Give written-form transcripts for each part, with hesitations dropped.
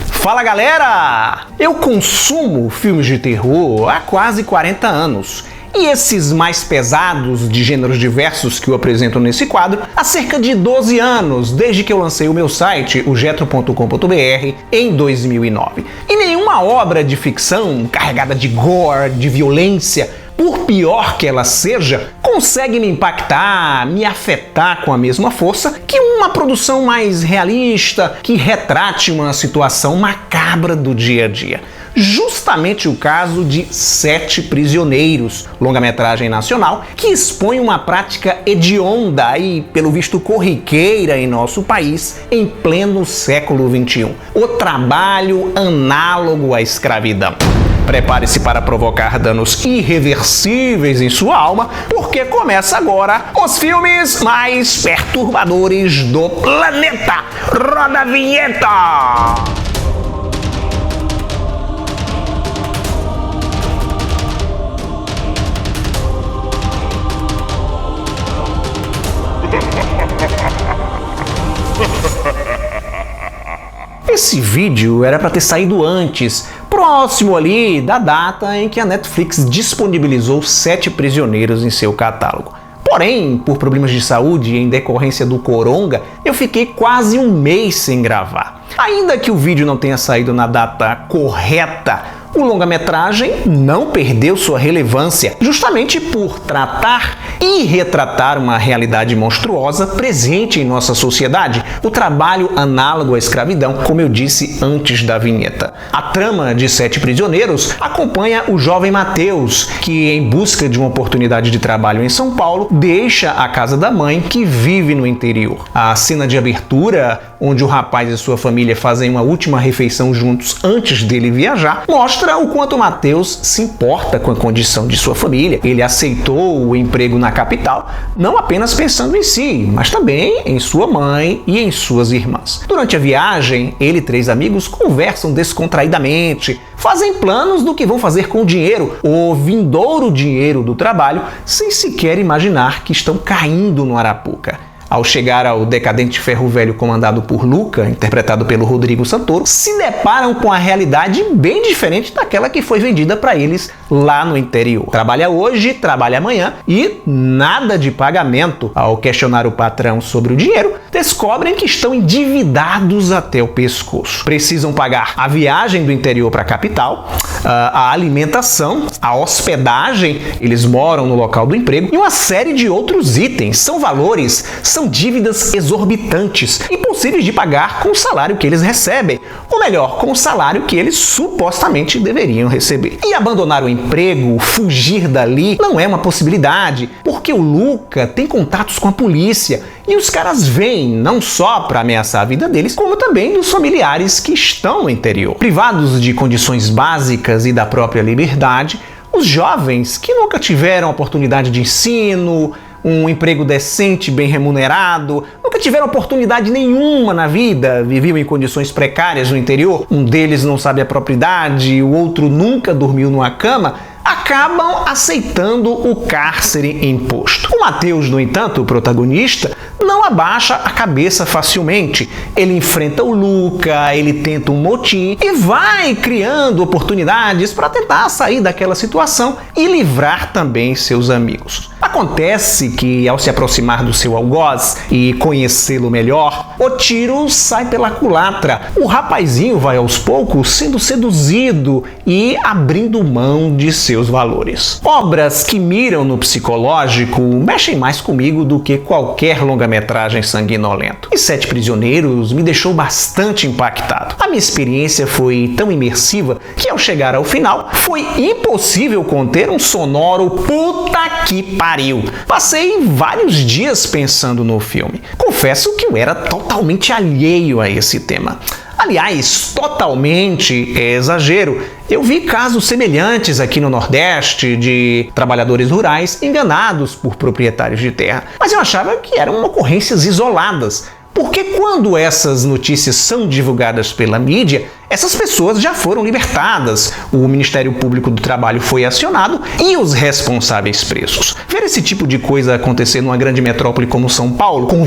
Fala galera! Eu consumo filmes de terror há quase 40 anos. E esses mais pesados, de gêneros diversos que eu apresento nesse quadro, há cerca de 12 anos, desde que eu lancei o meu site, o jetro.com.br, em 2009. E nenhuma obra de ficção carregada de gore, de violência, por pior que ela seja, consegue me impactar, me afetar com a mesma força que uma produção mais realista, que retrate uma situação macabra do dia a dia. Justamente o caso de Sete Prisioneiros, longa-metragem nacional, que expõe uma prática hedionda e, pelo visto, corriqueira em nosso país em pleno século XXI. O trabalho análogo à escravidão. Prepare-se para provocar danos irreversíveis em sua alma, porque começa agora os filmes mais perturbadores do planeta. Roda a vinheta! Esse vídeo era para ter saído antes, próximo ali da data em que a Netflix disponibilizou Sete Prisioneiros em seu catálogo. Porém, por problemas de saúde em decorrência do coronga, eu fiquei quase um mês sem gravar. Ainda que o vídeo não tenha saído na data correta, o longa-metragem não perdeu sua relevância, justamente por tratar e retratar uma realidade monstruosa presente em nossa sociedade, o trabalho análogo à escravidão, como eu disse antes da vinheta. A trama de Sete Prisioneiros acompanha o jovem Mateus, que, em busca de uma oportunidade de trabalho em São Paulo, deixa a casa da mãe, que vive no interior. A cena de abertura, onde o rapaz e sua família fazem uma última refeição juntos antes dele viajar, mostra o quanto Mateus se importa com a condição de sua família. Ele aceitou o emprego na capital, não apenas pensando em si, mas também em sua mãe e em suas irmãs. Durante a viagem, ele e três amigos conversam descontraidamente, fazem planos do que vão fazer com o dinheiro, o vindouro dinheiro do trabalho, sem sequer imaginar que estão caindo no Arapuca. Ao chegar ao decadente ferro velho comandado por Luca, interpretado pelo Rodrigo Santoro, se deparam com a realidade bem diferente daquela que foi vendida para eles lá no interior. Trabalha hoje, trabalha amanhã e nada de pagamento. Ao questionar o patrão sobre o dinheiro, descobrem que estão endividados até o pescoço. Precisam pagar a viagem do interior para a capital, a alimentação, a hospedagem, eles moram no local do emprego, e uma série de outros itens. São valores, são dívidas exorbitantes, impossíveis de pagar com o salário que eles recebem, ou melhor, com o salário que eles supostamente deveriam receber. E abandonar o emprego, fugir dali, não é uma possibilidade, porque o Luca tem contatos com a polícia e os caras vêm não só para ameaçar a vida deles, como também dos familiares que estão no interior. Privados de condições básicas e da própria liberdade, os jovens que nunca tiveram oportunidade de ensino, um emprego decente, bem remunerado, nunca tiveram oportunidade nenhuma na vida, viviam em condições precárias no interior, um deles não sabe a própria idade, o outro nunca dormiu numa cama, acabam aceitando o cárcere imposto. O Mateus, no entanto, o protagonista, não abaixa a cabeça facilmente. Ele enfrenta o Luca, ele tenta um motim e vai criando oportunidades para tentar sair daquela situação e livrar também seus amigos. Acontece que, ao se aproximar do seu algoz e conhecê-lo melhor, o tiro sai pela culatra. O rapazinho vai aos poucos sendo seduzido e abrindo mão de seus valores. Obras que miram no psicológico mexem mais comigo do que qualquer longa-metragem sanguinolento. E Sete Prisioneiros me deixou bastante impactado. A minha experiência foi tão imersiva que, ao chegar ao final, foi impossível conter um sonoro "puta que pariu". Passei vários dias pensando no filme. Confesso que eu era totalmente alheio a esse tema. Aliás, totalmente é exagero. Eu vi casos semelhantes aqui no Nordeste de trabalhadores rurais enganados por proprietários de terra, mas eu achava que eram ocorrências isoladas. Porque quando essas notícias são divulgadas pela mídia, essas pessoas já foram libertadas, o Ministério Público do Trabalho foi acionado e os responsáveis presos. Ver esse tipo de coisa acontecer numa grande metrópole como São Paulo, com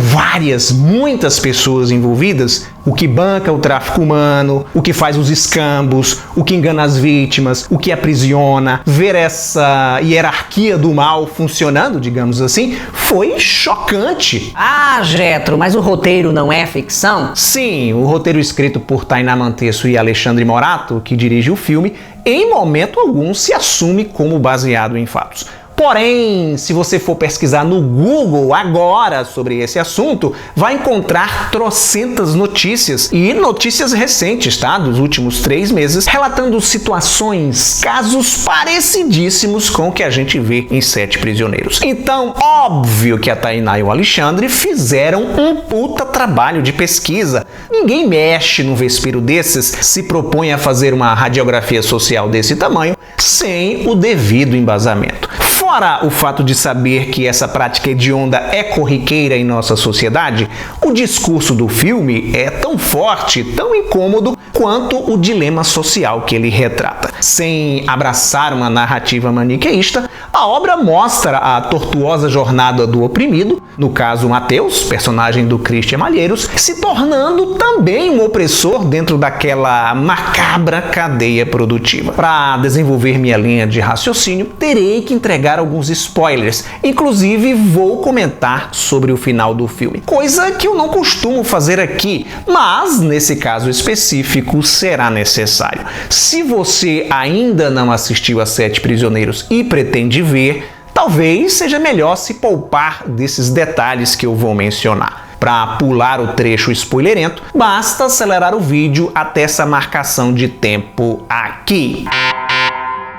muitas pessoas envolvidas, o que banca o tráfico humano, o que faz os escambos, o que engana as vítimas, o que aprisiona, ver essa hierarquia do mal funcionando, digamos assim, foi chocante. Ah, Getro, mas o roteiro não é ficção? Sim, o roteiro escrito por Tainá Manteço e Alexandre Morato, que dirige o filme, em momento algum se assume como baseado em fatos. Porém, se você for pesquisar no Google agora sobre esse assunto, vai encontrar trocentas notícias, e notícias recentes, tá? Dos últimos 3 meses, relatando situações, casos parecidíssimos com o que a gente vê em 7 Prisioneiros. Então, óbvio que a Tainá e o Alexandre fizeram um puta trabalho de pesquisa. Ninguém mexe num vespeiro desses, se propõe a fazer uma radiografia social desse tamanho, sem o devido embasamento. Fora o fato de saber que essa prática hedionda é corriqueira em nossa sociedade, o discurso do filme é tão forte, tão incômodo, quanto o dilema social que ele retrata. Sem abraçar uma narrativa maniqueísta, a obra mostra a tortuosa jornada do oprimido, no caso Mateus, personagem do Christian Malheiros, se tornando também um opressor dentro daquela macabra cadeia produtiva. Para desenvolver minha linha de raciocínio, terei que entregar alguns spoilers, inclusive vou comentar sobre o final do filme, coisa que eu não costumo fazer aqui, mas nesse caso específico será necessário. Se você ainda não assistiu a 7 Prisioneiros e pretende ver, talvez seja melhor se poupar desses detalhes que eu vou mencionar. Para pular o trecho spoilerento, basta acelerar o vídeo até essa marcação de tempo aqui.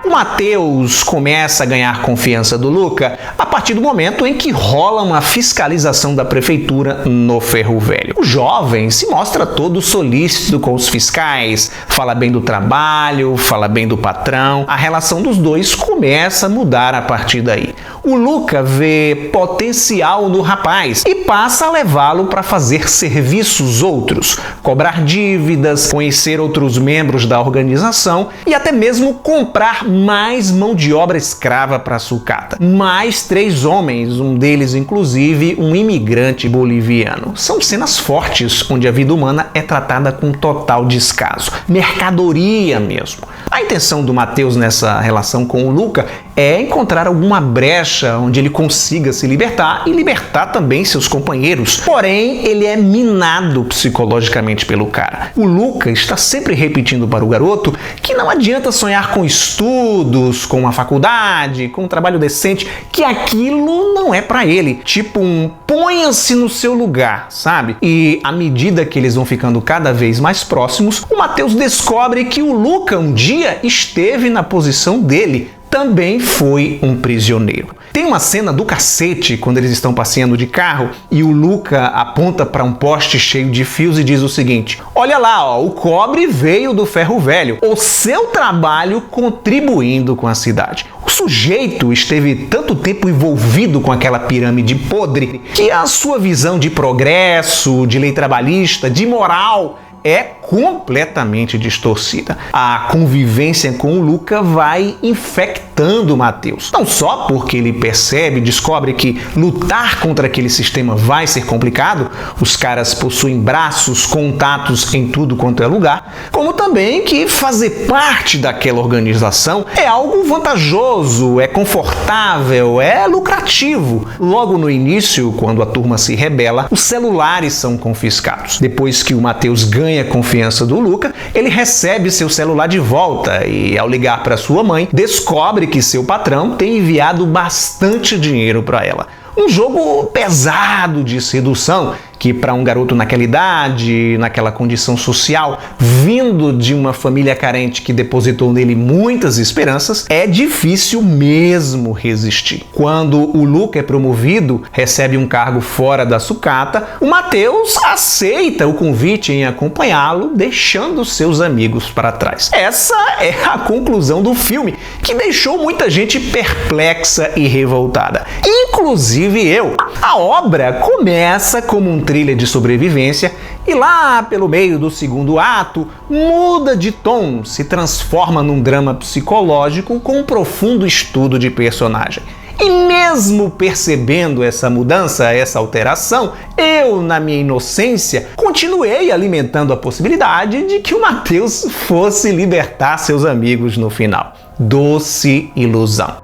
O Mateus começa a ganhar confiança do Luca a partir do momento em que rola uma fiscalização da prefeitura no Ferro Velho. O jovem se mostra todo solícito com os fiscais, fala bem do trabalho, fala bem do patrão. A relação dos dois começa a mudar a partir daí. O Luca vê potencial no rapaz e passa a levá-lo para fazer serviços outros, cobrar dívidas, conhecer outros membros da organização e até mesmo comprar mais mão de obra escrava para a sucata. Mais 3 homens, um deles inclusive um imigrante boliviano. São cenas fortes onde a vida humana é tratada com total descaso. Mercadoria mesmo. A intenção do Mateus nessa relação com o Luca é encontrar alguma brecha onde ele consiga se libertar e libertar também seus companheiros. Porém, ele é minado psicologicamente pelo cara. O Luca está sempre repetindo para o garoto que não adianta sonhar com estudos, com uma faculdade, com um trabalho decente, que aquilo não é para ele. Tipo ponha-se no seu lugar, sabe? E à medida que eles vão ficando cada vez mais próximos, o Mateus descobre que o Luca um dia esteve na posição dele. Também foi um prisioneiro. Tem uma cena do cacete quando eles estão passeando de carro e o Luca aponta para um poste cheio de fios e diz o seguinte: olha lá, ó, o cobre veio do Ferro Velho, o seu trabalho contribuindo com a cidade. O sujeito esteve tanto tempo envolvido com aquela pirâmide podre que a sua visão de progresso, de lei trabalhista, de moral é completamente distorcida. A convivência com o Luca vai infectando o Mateus. Não só porque ele percebe, descobre que lutar contra aquele sistema vai ser complicado, os caras possuem braços, contatos em tudo quanto é lugar, como também que fazer parte daquela organização é algo vantajoso, é confortável, é lucrativo. Logo no início, quando a turma se rebela, os celulares são confiscados. Depois que o Mateus ganha a confiança do Luca, ele recebe seu celular de volta e, ao ligar para sua mãe, descobre que seu patrão tem enviado bastante dinheiro para ela. Um jogo pesado de sedução que para um garoto naquela idade, naquela condição social, vindo de uma família carente que depositou nele muitas esperanças, é difícil mesmo resistir. Quando o Luca é promovido, recebe um cargo fora da sucata, o Mateus aceita o convite em acompanhá-lo, deixando seus amigos para trás. Essa é a conclusão do filme, que deixou muita gente perplexa e revoltada, inclusive eu. A obra começa como um trilha de sobrevivência e lá pelo meio do segundo ato muda de tom, se transforma num drama psicológico com um profundo estudo de personagem. E mesmo percebendo essa mudança, essa alteração, eu, na minha inocência, continuei alimentando a possibilidade de que o Matheus fosse libertar seus amigos no final. Doce ilusão.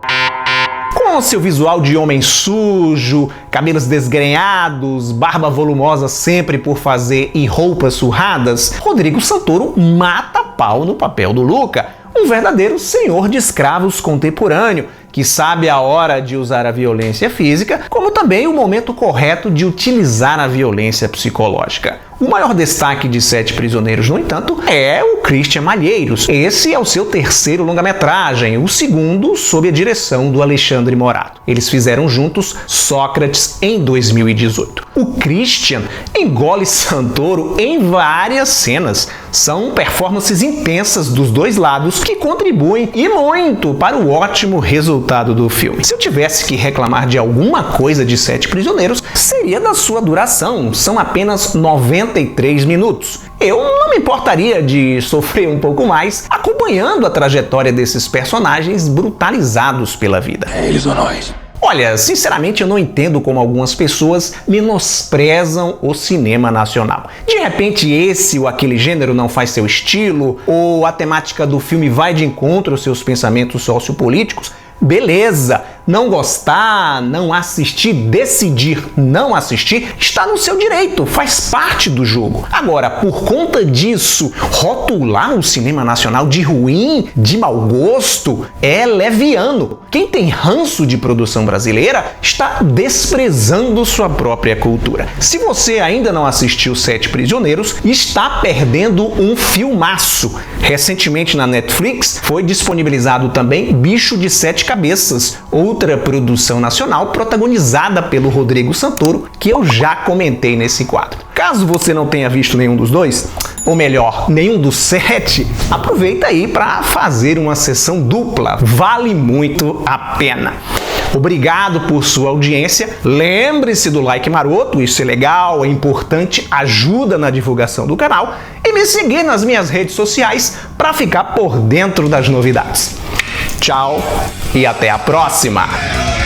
Com seu visual de homem sujo, cabelos desgrenhados, barba volumosa sempre por fazer e roupas surradas, Rodrigo Santoro mata pau no papel do Luca, um verdadeiro senhor de escravos contemporâneo, que sabe a hora de usar a violência física, como também o momento correto de utilizar a violência psicológica. O maior destaque de Sete Prisioneiros, no entanto, é o Christian Malheiros. Esse é o seu terceiro longa-metragem, o segundo sob a direção do Alexandre Morato. Eles fizeram juntos Sócrates em 2018. O Christian engole Santoro em várias cenas. São performances intensas dos dois lados que contribuem e muito para o ótimo resultado do filme. Se eu tivesse que reclamar de alguma coisa de Sete Prisioneiros, seria da sua duração. São apenas 93 minutos. Eu não me importaria de sofrer um pouco mais acompanhando a trajetória desses personagens brutalizados pela vida. É eles ou nós? Olha, sinceramente eu não entendo como algumas pessoas menosprezam o cinema nacional. De repente esse ou aquele gênero não faz seu estilo, ou a temática do filme vai de encontro aos seus pensamentos sociopolíticos. Beleza, não gostar, não assistir, decidir não assistir, está no seu direito, faz parte do jogo. Agora, por conta disso, rotular o cinema nacional de ruim, de mau gosto, é leviano. Quem tem ranço de produção brasileira está desprezando sua própria cultura. Se você ainda não assistiu Sete Prisioneiros, está perdendo um filmaço. Recentemente na Netflix foi disponibilizado também Bicho de Sete Cabeças, outra produção nacional protagonizada pelo Rodrigo Santoro, que eu já comentei nesse quadro. Caso você não tenha visto nenhum dos dois, ou melhor, nenhum dos 7, aproveita aí para fazer uma sessão dupla, vale muito a pena. Obrigado por sua audiência, lembre-se do like maroto, isso é legal, é importante, ajuda na divulgação do canal, e me seguir nas minhas redes sociais para ficar por dentro das novidades. Tchau e até a próxima!